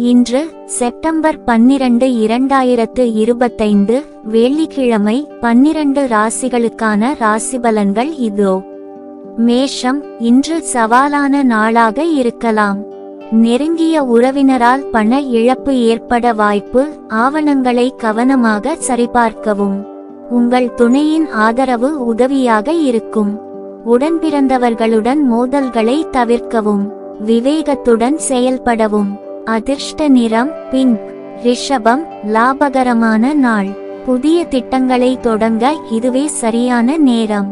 இன்று செப்டம்பர் 12 2025 வெள்ளிக்கிழமை 12 ராசிகளுக்கான ராசிபலன்கள் இதோ. மேஷம், இன்று சவாலான நாளாக இருக்கலாம். நெருங்கிய உறவினரால் பண இழப்பு ஏற்பட வாய்ப்பு. ஆவணங்களை கவனமாக சரிபார்க்கவும். உங்கள் துணையின் ஆதரவு உதவியாக இருக்கும். உடன்பிறந்தவர்களுடன் மோதல்களை தவிர்க்கவும். விவேகத்துடன் செயல்படவும். அதிர்ஷ்ட நிறம் பிங்க். ரிஷபம், லாபகரமான நாள். புதிய திட்டங்களை தொடங்க இதுவே சரியான நேரம்.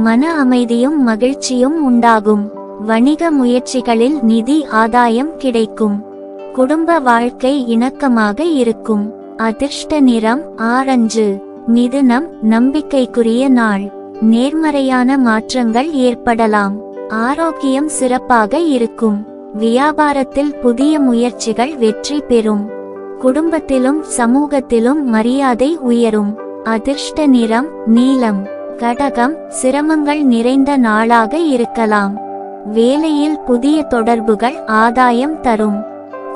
மன அமைதியும் மகிழ்ச்சியும் உண்டாகும். வணிக முயற்சிகளில் நிதி ஆதாயம் கிடைக்கும். குடும்ப வாழ்க்கை இணக்கமாக இருக்கும். அதிர்ஷ்ட நிறம் ஆரஞ்சு. மிதுனம், நம்பிக்கைக்குரிய நாள். நேர்மறையான மாற்றங்கள் ஏற்படலாம். ஆரோக்கியம் சிறப்பாக இருக்கும். வியாபாரத்தில் புதிய முயற்சிகள் வெற்றி பெறும். குடும்பத்திலும் சமூகத்திலும் மரியாதை உயரும். அதிர்ஷ்ட நிறம் நீலம். கடகம், சிரமங்கள் நிறைந்த நாளாக இருக்கலாம். வேலையில் புதிய தொடர்புகள் ஆதாயம் தரும்.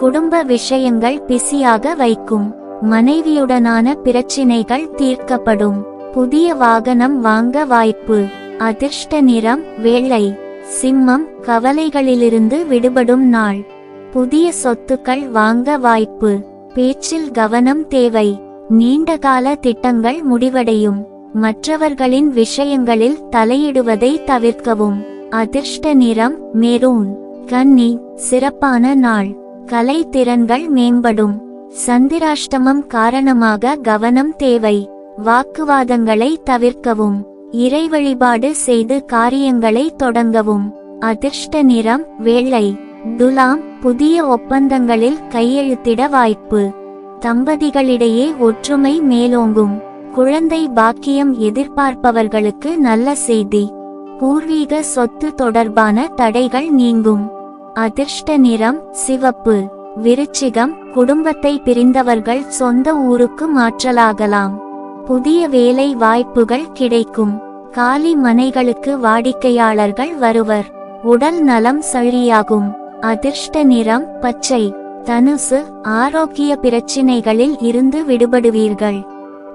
குடும்ப விஷயங்கள் பிஸியாக வைக்கும். மனைவியுடனான பிரச்சினைகள் தீர்க்கப்படும். புதிய வாகனம் வாங்க வாய்ப்பு. அதிர்ஷ்ட நிறம் வெள்ளை. சிம்மம், கவலைகளிலிருந்து விடுபடும் நாள். புதிய சொத்துக்கள் வாங்க வாய்ப்பு. பேச்சில் கவனம் தேவை. நீண்டகால திட்டங்கள் முடிவடையும். மற்றவர்களின் விஷயங்களில் தலையிடுவதை தவிர்க்கவும். அதிர்ஷ்ட நிறம் மெரூன். கன்னி, சிறப்பான நாள். கலை திறன்கள் மேம்படும். சந்திராஷ்டமம் காரணமாக கவனம் தேவை. வாக்குவாதங்களை தவிர்க்கவும். இறை வழிபாடு செய்து காரியங்களை தொடங்கவும். அதிர்ஷ்ட நிறம் வெள்ளை. துலாம், புதிய ஒப்பந்தங்களில் கையெழுத்திட வாய்ப்பு. தம்பதிகளிடையே ஒற்றுமை மேலோங்கும். குழந்தை பாக்கியம் எதிர்பார்ப்பவர்களுக்கு நல்ல செய்தி. பூர்வீக சொத்து தொடர்பான தடைகள் நீங்கும். அதிர்ஷ்ட நிறம் சிவப்பு. விருச்சிகம், குடும்பத்தை பிரிந்தவர்கள் சொந்த ஊருக்கு மாற்றலாகலாம். புதிய வேலை வாய்ப்புகள் கிடைக்கும். காலி மனைகளுக்கு வாடிக்கையாளர்கள் வருவர். உடல் நலம் சரியாகும். அதிர்ஷ்ட நிறம் பச்சை. தனுசு, ஆரோக்கிய பிரச்சினைகளில் இருந்து விடுபடுவீர்கள்.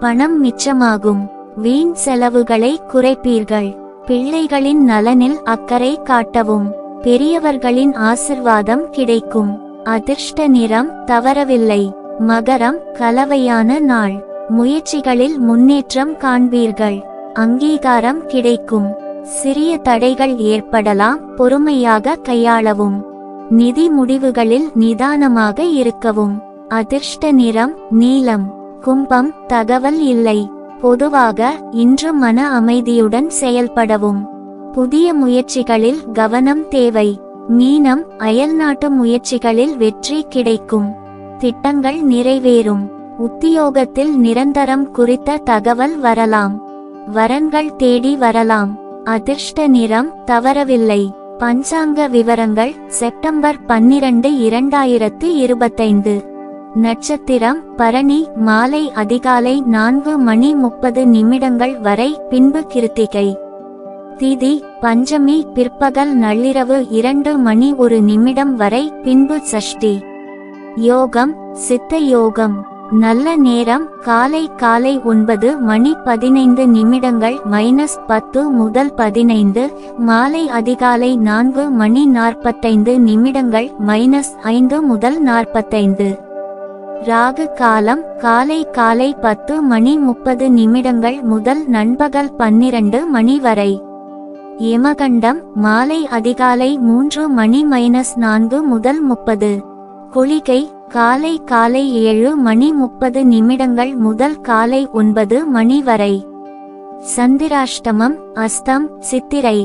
பணம் மிச்சமாகும். வீண் செலவுகளை குறைப்பீர்கள். பிள்ளைகளின் நலனில் அக்கறை காட்டவும். பெரியவர்களின் ஆசிர்வாதம் கிடைக்கும். அதிர்ஷ்ட நிறம் தவறவில்லை. மகரம், கலவையான நாள். முயற்சிகளில் முன்னேற்றம் காண்பீர்கள். அங்கீகாரம் கிடைக்கும். சிறிய தடைகள் ஏற்படலாம், பொறுமையாக கையாளவும். நிதி முடிவுகளில் நிதானமாக இருக்கவும். அதிர்ஷ்ட நிறம் நீலம். கும்பம், தகவல் இல்லை. பொதுவாக இன்று மன அமைதியுடன் செயல்படவும். புதிய முயற்சிகளில் கவனம் தேவை. மீனம், அயல்நாட்டு முயற்சிகளில் வெற்றி கிடைக்கும். திட்டங்கள் நிறைவேறும். உத்தியோகத்தில் நிரந்தரம் குறித்த தகவல் வரலாம். வரன்கள் தேடி வரலாம். அதிர்ஷ்ட நிறம் தவறவில்லை. பஞ்சாங்க விவரங்கள் செப்டம்பர் 12 2025. நட்சத்திரம் பரணி, மாலை அதிகாலை 4:30 வரை, பின்பு கிருத்திகை. திதி பஞ்சமி, பிற்பகல் நள்ளிரவு 2:01 வரை, பின்பு சஷ்டி. யோகம் சித்த யோகம். நல்ல நேரம் காலை 9:15 -10 முதல் 15, மாலை அதிகாலை 4:45 -5 முதல் 45. ராகு காலம் காலை 10:30 முதல் நண்பகல் 12 வரை. யமகண்டம் மாலை அதிகாலை 3:00 முதல் 30. குளிகை காலை 7:30 முதல் காலை 9 வரை. சந்திராஷ்டமம் அஸ்தம் சித்திரை.